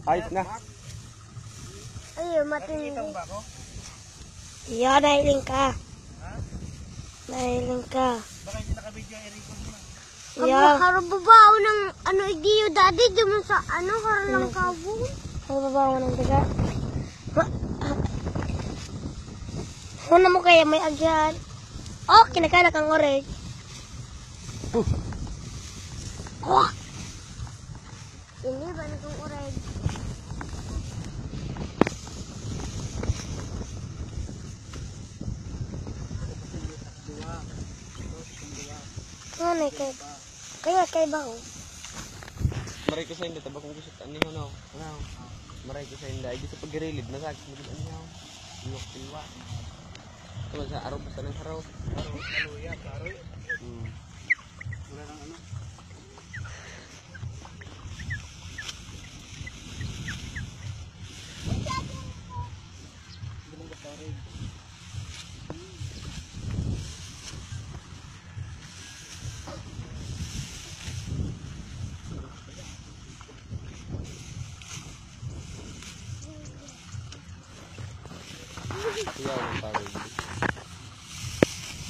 Ayos na. Ayun, matindi. Iya, nahiling ka. Nahiling ka. Baka hindi nakabidyo ang i-record mo. Iya. Harababaw ng ano idiyo daddy, di mo sa ano, haralang kabong. Harababaw ng daga. Una mo kaya may agyan. Oh, kinakanak ang orange. Oh. Hindi ba na itong orange? Ano kay? Kaya ba ho? Maray ko sa hindi. Taba kung gusto aniho no. Ano? Maray ko sa hindi. Ay gusto pag-reelid. Nasag. Magiging aniho. Iyok tiwa. Ito sa araw. Basta ng araw. Maluya, karoy. Wala nang ano. Iyaw ng parang.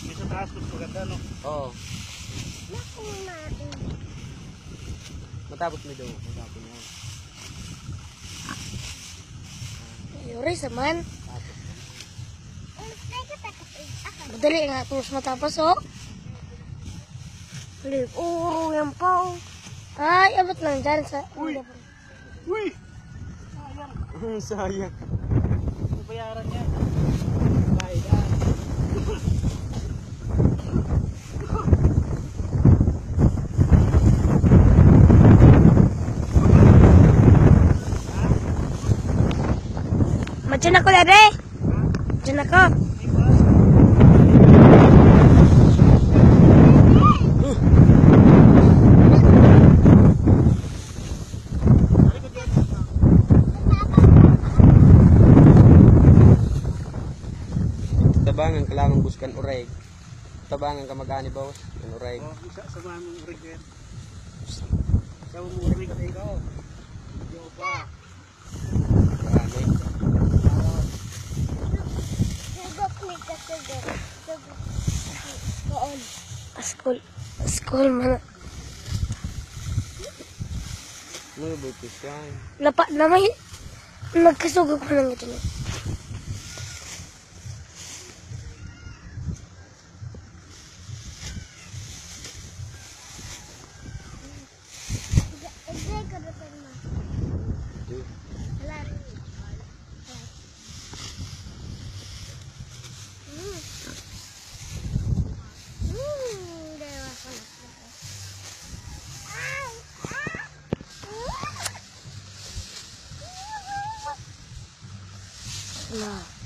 May sa taas kung maganda, no? Oo. Naku natin. Matapos may daw. Matapos niya. Yuri saman. Madali nga terus matapos oh. Oo, yan pa oh. Ay, abot lang dyan sa... Uy! Uy! Sayang. Bayaran niya. Bayan. Madyan ako dade. Madyan ako. Tabangan kailangan buskan ureg. Tabangan ka mag-ani bawas. Ang ureg. Oh, isa sa mga mong urig. Sa mong urig ka ikaw. Yo pa. Marami. Sugok ni kasugok. Sugok. Doon. School man. Ano ba ito siya? Lapa na may... Nagkasugod ko lang ito. Egay ko na tayo ma. Wala rin. Dewa ko na. Nah.